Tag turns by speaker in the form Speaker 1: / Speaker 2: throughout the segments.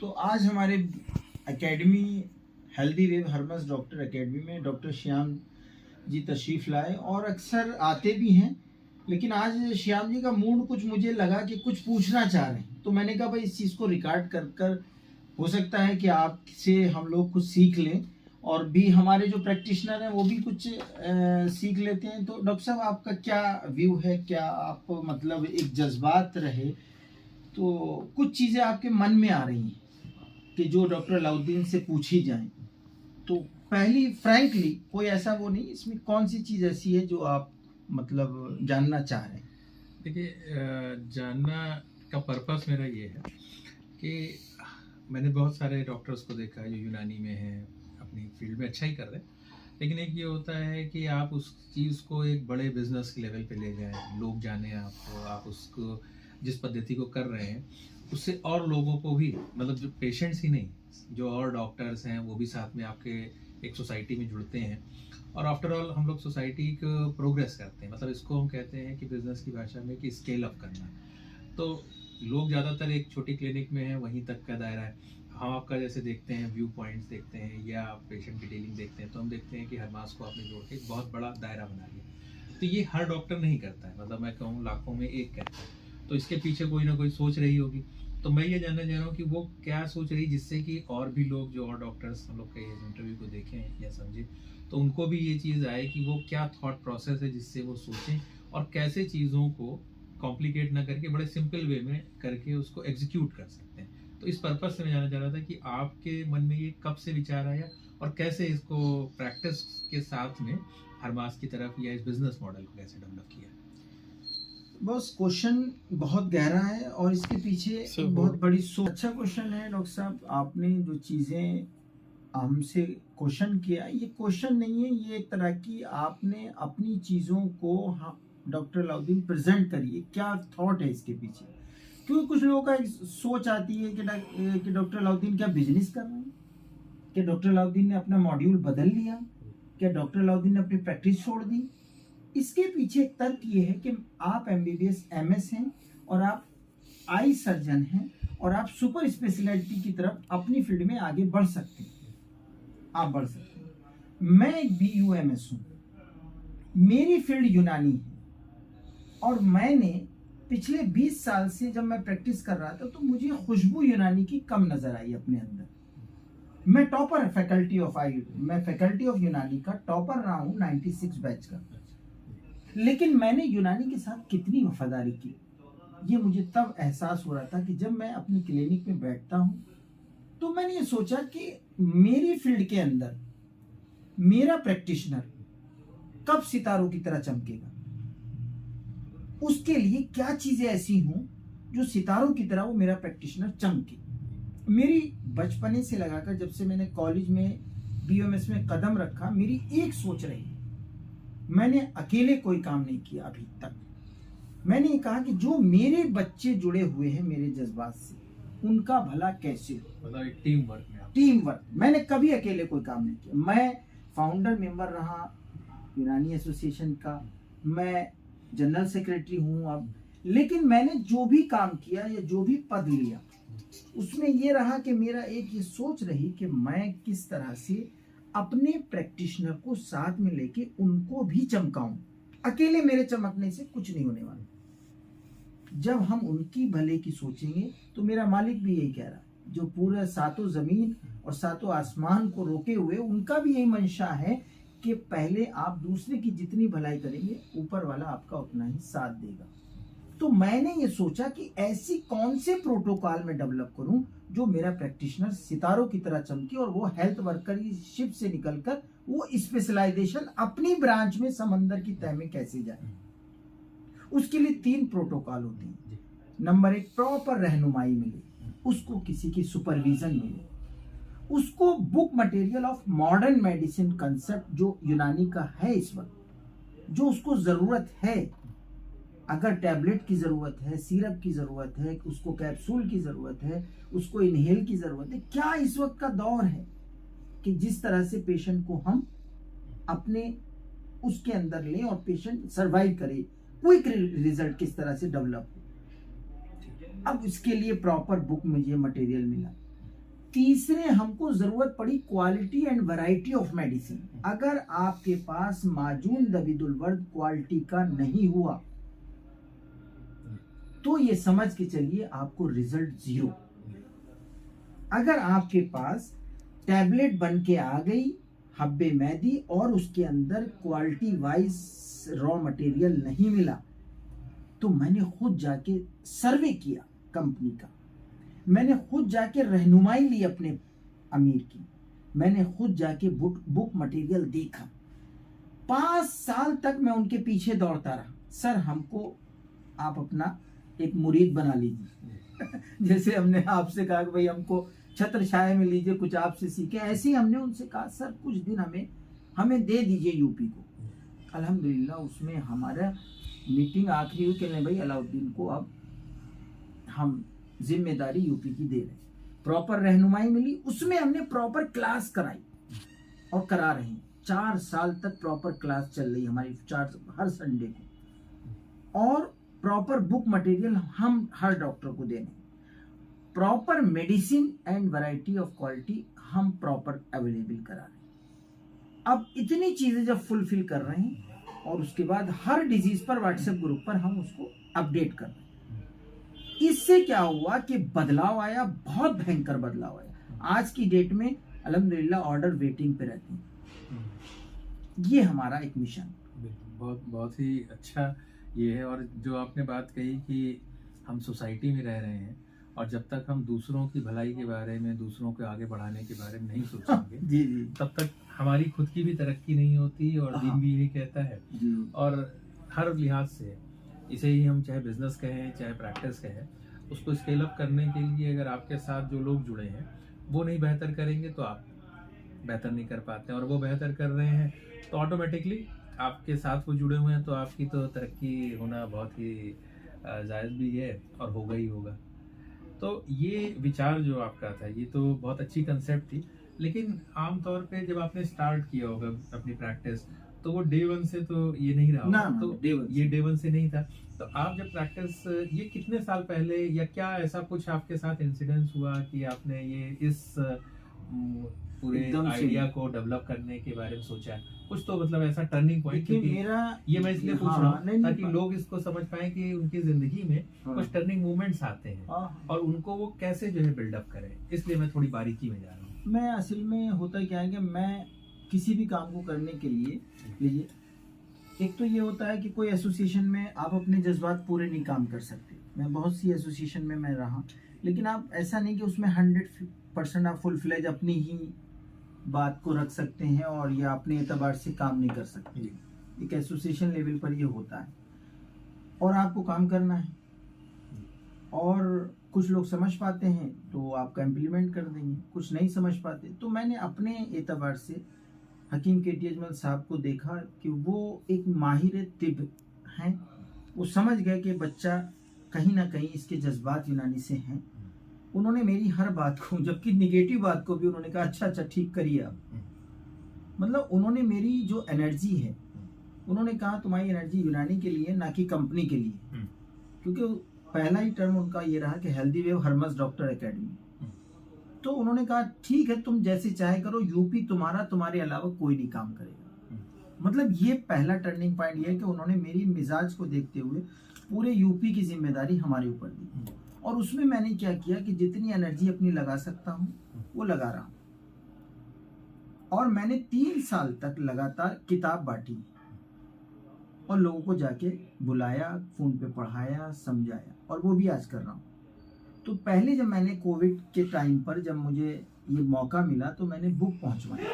Speaker 1: तो आज हमारे academy healthy wave herbs doctor academy में डॉक्टर श्याम जी तशरीफ़ लाए और अक्सर आते भी हैं, लेकिन आज श्याम जी का मूड कुछ मुझे लगा कि कुछ पूछना चाह रहे हैं, तो मैंने कहा भाई इस चीज़ को रिकॉर्ड कर हो सकता है कि आपसे हम लोग कुछ सीख लें और भी हमारे जो प्रैक्टिशनर हैं वो भी कुछ सीख लेते हैं। तो डॉक्टर साहब आपका क्या व्यू है, क्या आप मतलब एक जज्बात रहे तो कुछ चीज़ें आपके मन में आ रही हैं कि जो डॉक्टर अलाउद्दीन से पूछी जाएं, तो पहली फ्रैंकली कोई ऐसा वो नहीं, इसमें कौन सी चीज़ ऐसी है जो आप मतलब जानना चाह रहे हैं?
Speaker 2: देखिए, जानना का पर्पस मेरा ये है कि मैंने बहुत सारे डॉक्टर्स को देखा है जो यूनानी में हैं, अपनी फील्ड में अच्छा ही कर रहे हैं, लेकिन एक ये होता है कि आप उस चीज़ को एक बड़े बिजनेस के लेवल पे ले जाएं, लोग जाने आपको, आप उसको जिस पद्धति को कर रहे हैं उससे और लोगों को भी, मतलब जो पेशेंट्स ही नहीं, जो और डॉक्टर्स हैं वो भी साथ में आपके एक सोसाइटी में जुड़ते हैं। और आफ्टर ऑल हम लोग सोसाइटी को प्रोग्रेस करते हैं, मतलब इसको हम कहते हैं कि बिजनेस की भाषा में कि स्केल अप करना। तो लोग ज़्यादातर एक छोटी क्लिनिक में हैं, वहीं तक का दायरा है। हम आपका जैसे देखते हैं, व्यू पॉइंट्स देखते हैं या पेशेंट डिटेलिंग देखते हैं, तो हम देखते हैं कि हरमास को आपने जोड़ के एक बहुत बड़ा दायरा बना लिया। तो ये हर डॉक्टर नहीं करता है, मतलब मैं कहूँ लाखों में एक कहता है। तो इसके पीछे कोई ना कोई सोच रही होगी। तो मैं ये जानना चाह रहा हूँ कि वो क्या सोच रही, जिससे कि और भी लोग, जो और डॉक्टर्स हम लोग के इस इंटरव्यू को देखें या समझें, तो उनको भी ये चीज़ आए कि वो क्या थॉट प्रोसेस है जिससे वो सोचें और कैसे चीज़ों को कॉम्प्लिकेट ना करके बड़े सिंपल वे में करके उसको एग्जीक्यूट कर सकते हैं। तो इस पर्पस से मैं जानना चाह रहा था कि आपके मन में ये कब से विचार आया और कैसे इसको प्रैक्टिस के साथ में हरमास की तरफ या इस बिजनेस मॉडल को कैसे डेवलप किया?
Speaker 1: बस क्वेश्चन बहुत गहरा है और इसके पीछे बहुत बड़ी सोच। अच्छा क्वेश्चन है डॉक्टर साहब, आपने जो चीज़ें हमसे क्वेश्चन किया, ये क्वेश्चन नहीं है, ये एक तरह की आपने अपनी चीज़ों को डॉक्टर अलाउद्दीन प्रेजेंट करिए, क्या थॉट है इसके पीछे। क्योंकि कुछ लोगों का एक सोच आती है कि डॉक्टर अलाउद्दीन क्या बिजनेस कर रहे हैं, क्या डॉक्टर अलाउद्दीन ने अपना मॉड्यूल बदल लिया, क्या डॉक्टर अलाउद्दीन ने अपनी प्रैक्टिस छोड़ दी। इसके पीछे एक तर्क ये है कि आप एमबीबीएस एमएस हैं और आप आई सर्जन हैं और आप सुपर स्पेशलिटी की तरफ अपनी फील्ड में आगे बढ़ सकते हैं, आप बढ़ सकते हैं। मैं एक BUMS हूं, मेरी फील्ड यूनानी है और मैंने पिछले 20 साल से जब मैं प्रैक्टिस कर रहा था तो मुझे खुशबू यूनानी की कम नजर आई अपने अंदर। मैं टॉपर फैकल्टी ऑफ मैं फैकल्टी ऑफ यूनानी का टॉपर रहा हूं 96 बैच का, लेकिन मैंने यूनानी के साथ कितनी वफादारी की ये मुझे तब एहसास हो रहा था कि जब मैं अपनी क्लिनिक में बैठता हूं तो मैंने ये सोचा कि मेरी फील्ड के अंदर मेरा प्रैक्टिशनर कब सितारों की तरह चमकेगा, उसके लिए क्या चीजें ऐसी हों जो सितारों की तरह वो मेरा प्रैक्टिशनर चमके। मेरी बचपने से लगाकर जब से मैंने कॉलेज में BUMS में कदम रखा, मेरी एक सोच रही, मैंने अकेले कोई काम नहीं किया अभी तक। मैंने ये कहा कि जो मेरे बच्चे जुड़े हुए हैं मेरे जज्बात से, उनका भला कैसे हो,
Speaker 2: मतलब टीम वर्क में।
Speaker 1: Team work. मैंने कभी अकेले कोई काम नहीं किया। मैं फाउंडर मेंबर रहा यूनानी एसोसिएशन का, मैं जनरल सेक्रेटरी हूं अब, लेकिन मैंने जो भी काम किया या जो भी पद लिया उसमें ये रहा कि मेरा एक ये सोच रही कि मैं किस तरह से अपने प्रैक्टिशनर को साथ में लेके उनको भी चमकाऊं। अकेले मेरे चमकने से कुछ नहीं होने वाला। जब हम उनकी भले की सोचेंगे तो मेरा मालिक भी यही कह रहा है, जो पूरे सातों जमीन और सातों आसमान को रोके हुए, उनका भी यही मंशा है कि पहले आप दूसरे की जितनी भलाई करेंगे ऊपर वाला आपका उतना ही साथ देगा। तो मैंने ये सोचा कि ऐसी कौन से प्रोटोकॉल में डेवलप करूं जो मेरा प्रैक्टिशनर सितारों की तरह चमके और वो हेल्थ वर्करशिप से निकलकर वो स्पेशलाइजेशन अपनी ब्रांच में समंदर की तह में कैसे जाए। उसके लिए 3 प्रोटोकॉल होते हैं। नंबर 1, प्रॉपर रहनुमाई मिले, उसको किसी की सुपरविजन मिले, उसको book material of modern medicine concept जो यूनानी का है इस वक्त, जो उसको जरूरत है, अगर टैबलेट की जरूरत है, सिरप की जरूरत है, उसको कैप्सूल की जरूरत है, उसको इनहेल की जरूरत है, क्या इस वक्त का दौर है कि जिस तरह से पेशेंट को हम अपने उसके अंदर लें और पेशेंट सरवाइव करे, क्विक रिजल्ट किस तरह से डेवलप हो। अब इसके लिए प्रॉपर बुक मुझे मटेरियल मिला। तीसरे हमको जरूरत पड़ी quality and variety of medicine. अगर आपके पास माजून दबिदुल वर्द क्वालिटी का नहीं हुआ तो ये समझ के चलिए आपको रिजल्ट 0। अगर आपके पास टैबलेट बन के आ गई हब्बे मैदी और उसके अंदर क्वालिटी वाइज रॉ मटेरियल नहीं मिला, तो मैंने खुद जाके सर्वे किया कंपनी का, मैंने खुद जाके रहनुमाई ली अपने अमीर की, मैंने खुद जाके बुक मटेरियल देखा। 5 साल तक मैं उनके पीछे दौड़ता रहा, सर हमको आप अपना एक मुरीद बना लीजिए जैसे हमने आपसे कहा कि भाई हमको छत्र छाया में लीजिए, कुछ आपसे सीखे, ऐसे ही हमने उनसे कहा सर कुछ दिन हमें दे दीजिए यूपी को। अल्हम्दुलिल्लाह उसमें हमारा मीटिंग आखिरी हुई कि नहीं भाई अलाउद्दीन को अब हम जिम्मेदारी यूपी की दे रहे, प्रॉपर रहनुमाई मिली, उसमें हमने प्रॉपर क्लास कराई और करा रहे हैं। 4 साल तक प्रॉपर क्लास चल रही हमारी, हर संडे को, और प्रॉपर बुक मटेरियल हम हर डॉक्टर को दे रहे हैं, proper medicine and variety of quality हम प्रॉपर अवेलेबल करा रहे हैं। अब इतनी चीजें जब फुलफिल कर रहे हैं और उसके बाद हर डिजीज पर व्हाट्सएप ग्रुप पर हम उसको अपडेट कर रहे हैं, इससे क्या हुआ कि बदलाव आया, बहुत भयंकर बदलाव आया। आज की डेट में अल्हम्दुलिल्लाह ऑर्डर वेटिंग पे रहते हैं। ये हमारा एक मिशन।
Speaker 2: बहुत बहुत ही अच्छा ये है। और जो आपने बात कही कि हम सोसाइटी में रह रहे हैं और जब तक हम दूसरों की भलाई के बारे में, दूसरों को आगे बढ़ाने के बारे में नहीं सोचेंगे
Speaker 1: जी जी,
Speaker 2: तब तक हमारी खुद की भी तरक्की नहीं होती। और दिन भी यही कहता है
Speaker 1: जी।
Speaker 2: और हर लिहाज से इसे ही हम चाहे बिजनेस कहें चाहे प्रैक्टिस कहें, उसको स्केल अप करने के लिए अगर आपके साथ जो लोग जुड़े हैं वो नहीं बेहतर करेंगे तो आप बेहतर नहीं कर पाते हैं, और वो बेहतर कर रहे हैं तो ऑटोमेटिकली आपके साथ वो जुड़े हुए हैं तो आपकी तो तरक्की होना बहुत ही जायज़ भी है और होगा ही होगा। तो ये विचार जो आपका था ये तो बहुत अच्छी कंसेप्ट थी, लेकिन आमतौर पे जब आपने स्टार्ट किया होगा अपनी प्रैक्टिस तो वो डे 1 से तो ये नहीं रहा
Speaker 1: ना,
Speaker 2: होगा। तो ये डे 1 से नहीं था। तो आप जब प्रैक्टिस, ये कितने साल पहले या क्या ऐसा कुछ आपके साथ इंसिडेंस हुआ कि आपने ये इस पूरे आइडिया को डेवलप करने के बारे में सोचा? कुछ तो मतलब ऐसा टर्निंग पॉइंट, क्योंकि
Speaker 1: मेरा
Speaker 2: ये मैं इसलिए पूछ रहा हूँ ताकि लोग इसको समझ पाए कि उनकी जिंदगी में कुछ टर्निंग मूवमेंट्स आते हैं और उनको वो कैसे जो है बिल्डअप करें, इसलिए मैं थोड़ी बारीकी में जा रहा हूँ।
Speaker 1: मैं असल में होता क्या है कि मैं किसी भी काम को करने के लिए लीजिए, एक तो ये होता है कि कोई एसोसिएशन में आप अपने जज्बात पूरे नहीं काम कर सकते। मैं बहुत सी एसोसिएशन में मैं रहा, लेकिन आप ऐसा नहीं कि उसमें 100% आप फुल फ्लेज अपनी ही बात को रख सकते हैं और या अपने एतबार से काम नहीं कर सकते। एक एसोसिएशन लेवल पर ये होता है और आपको काम करना है, और कुछ लोग समझ पाते हैं तो आपका इम्प्लीमेंट कर देंगे, कुछ नहीं समझ पाते। तो मैंने अपने एतबार से हकीम KT अजमल साहब को देखा कि वो एक माहिर तिब हैं, वो समझ गए कि बच्चा कहीं ना कहीं इसके जज्बात यूनानी से हैं। उन्होंने मेरी हर बात को, जबकि निगेटिव बात को भी उन्होंने कहा अच्छा ठीक करिए आप। मतलब उन्होंने मेरी जो एनर्जी है, उन्होंने कहा तुम्हारी एनर्जी यूनानी के लिए ना कि कंपनी के लिए, क्योंकि पहला ही टर्म उनका ये रहा कि healthy wave Hermes doctor academy. तो उन्होंने कहा ठीक है तुम जैसे चाहे करो, यूपी तुम्हारा, तुम्हारे अलावा कोई नहीं काम करेगा। मतलब ये पहला टर्निंग पॉइंट ये है कि उन्होंने मेरी मिजाज को देखते हुए पूरे यूपी की जिम्मेदारी हमारे ऊपर दी, और उसमें मैंने क्या किया कि जितनी एनर्जी अपनी लगा सकता हूँ वो लगा रहा हूँ। और मैंने 3 साल तक लगातार किताब बांटी और लोगों को जाके बुलाया, फोन पे पढ़ाया, समझाया, और वो भी आज कर रहा हूँ। तो पहले जब मैंने कोविड के टाइम पर जब मुझे ये मौका मिला तो मैंने बुक पहुंचवाई,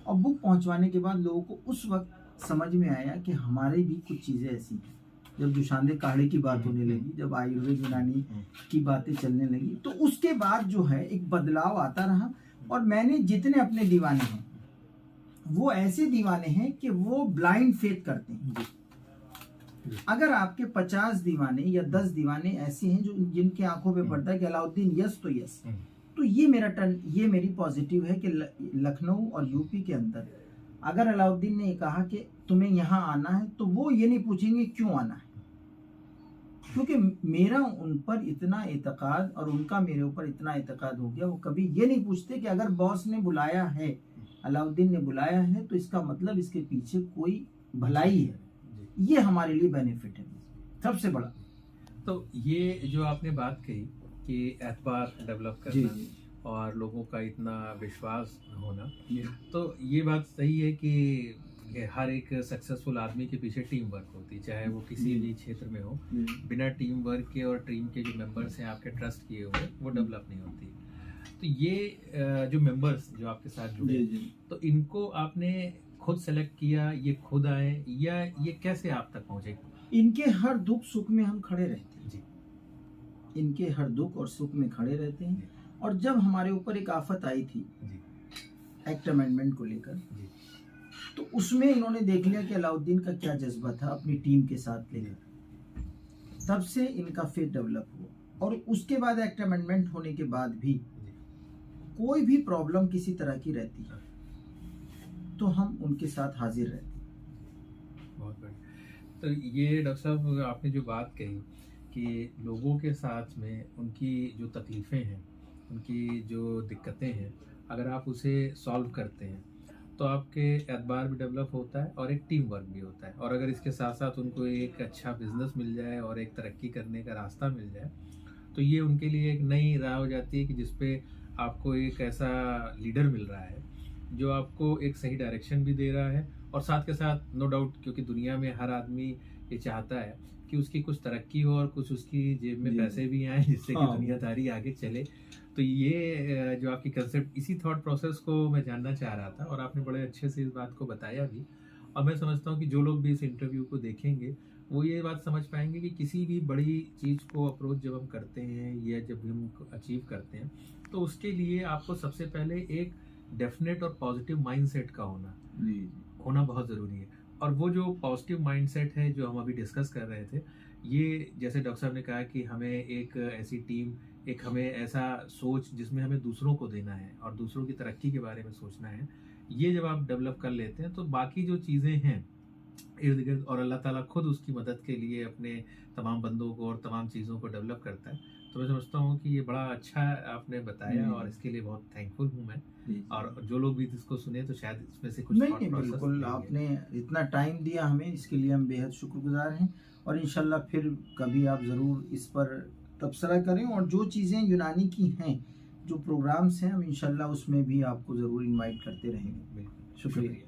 Speaker 1: और बुक पहुंचवाने के बाद लोगों को उस वक्त समझ में आया कि हमारे भी कुछ चीज़ें ऐसी हैं। जब दुशांदे काढ़े की बात होने लगी, जब आयुर्वेद यूनानी की बातें चलने लगी, तो उसके बाद जो है एक बदलाव आता रहा। और मैंने जितने अपने दीवाने हैं वो ऐसे दीवाने हैं कि वो ब्लाइंड फेथ करते हैं। अगर आपके 50 दीवाने या 10 दीवाने ऐसे हैं जो जिनके आंखों पे पड़ता है कि अलाउद्दीन यस तो यस, तो ये मेरा टर्न, ये मेरी पॉजिटिव है कि लखनऊ और यूपी के अंदर अगर अलाउद्दीन ने कहा कि तुम्हें यहाँ आना है तो वो ये नहीं पूछेंगे क्यों आना है, क्योंकि मेरा उन पर इतना एतकाद और उनका मेरे ऊपर इतना एतकाद हो गया, वो कभी ये नहीं पूछते कि अगर बॉस ने बुलाया है, अलाउद्दीन ने बुलाया है, तो इसका मतलब इसके पीछे कोई भलाई है। ये हमारे लिए बेनिफिट है सबसे बड़ा।
Speaker 2: तो ये जो आपने बात कही कि एतबार डेवलप करना और लोगों का इतना विश्वास होना, तो ये बात सही है कि हर एक सक्सेसफुल आदमी के पीछे टीम वर्क होती है, चाहे वो किसी भी क्षेत्र में हो। बिना टीम वर्क के और टीम के जो मेंबर्स हैं आपके ट्रस्ट किए हुए, वो डेवलप नहीं होती। तो ये जो मेंबर्स जो आपके साथ जुड़े, तो इनको आपने खुद सेलेक्ट किया, ये खुद आए, या ये कैसे आप तक पहुंचे?
Speaker 1: इनके हर दुख सुख में हम खड़े रहते हैं जी। इनके हर दुख और सुख में खड़े रहते हैं। और जब हमारे ऊपर एक आफत आई थी एक्ट अमेंडमेंट को लेकर, तो उसमें इन्होंने देख लिया कि अलाउद्दीन का क्या जज्बा था अपनी टीम के साथ लेकर, तब से इनका फेथ डेवलप हुआ। और उसके बाद एक्ट अमेंडमेंट होने के बाद भी कोई भी प्रॉब्लम किसी तरह की रहती है तो हम उनके साथ हाजिर रहते हैं।
Speaker 2: बहुत बढ़िया। तो ये डॉक्टर साहब आपने जो बात कही कि लोगों के साथ में उनकी जो तकलीफ़ें हैं, उनकी जो दिक्कतें हैं, अगर आप उसे सॉल्व करते हैं तो आपके एतबार भी डेवलप होता है और एक टीम वर्क भी होता है। और अगर इसके साथ साथ उनको एक अच्छा बिजनेस मिल जाए और एक तरक्की करने का रास्ता मिल जाए, तो ये उनके लिए एक नई राह हो जाती है कि जिसपे आपको एक ऐसा लीडर मिल रहा है जो आपको एक सही डायरेक्शन भी दे रहा है, और साथ के साथ नो डाउट, क्योंकि दुनिया में हर आदमी ये चाहता है कि उसकी कुछ तरक्की हो और कुछ उसकी जेब में पैसे भी आए, जिससे कि दुनियादारी आगे चले। तो ये जो आपकी कंसेप्ट, इसी थॉट प्रोसेस को मैं जानना चाह रहा था, और आपने बड़े अच्छे से इस बात को बताया भी। और मैं समझता हूँ कि जो लोग भी इस इंटरव्यू को देखेंगे वो ये बात समझ पाएंगे कि किसी भी बड़ी चीज़ को अप्रोच जब हम करते हैं या जब हम अचीव करते हैं, तो उसके लिए आपको सबसे पहले एक डेफिनेट और पॉजिटिव माइंडसेट का होना बहुत ज़रूरी है। और वो जो पॉजिटिव माइंडसेट है जो हम अभी डिस्कस कर रहे थे, ये जैसे डॉक्टर साहब ने कहा कि हमें एक ऐसी टीम, एक हमें ऐसा सोच जिसमें हमें दूसरों को देना है और दूसरों की तरक्की के बारे में सोचना है, ये जब आप डेवलप कर लेते हैं तो बाकी जो चीज़ें हैं इर्द गिर्द, और अल्लाह ताला खुद उसकी मदद के लिए अपने तमाम बंदों को और तमाम चीज़ों को डेवलप करता है। तो मैं समझता हूँ कि ये बड़ा अच्छा आपने बताया और इसके लिए बहुत थैंकफुल हूँ मैं। और जो लोग भी इसको सुने तो शायद इसमें से कुछ
Speaker 1: नहीं, बिल्कुल आपने इतना टाइम दिया हमें, इसके लिए हम बेहद शुक्रगुजार हैं। और इंशाल्लाह फिर कभी आप ज़रूर इस पर तबसरा करें, और जो चीज़ें यूनानी की हैं, जो प्रोग्राम्स हैं, हम इंशाल्लाह उसमें भी आपको ज़रूर इनवाइट करते रहेंगे।
Speaker 2: शुक्रिया।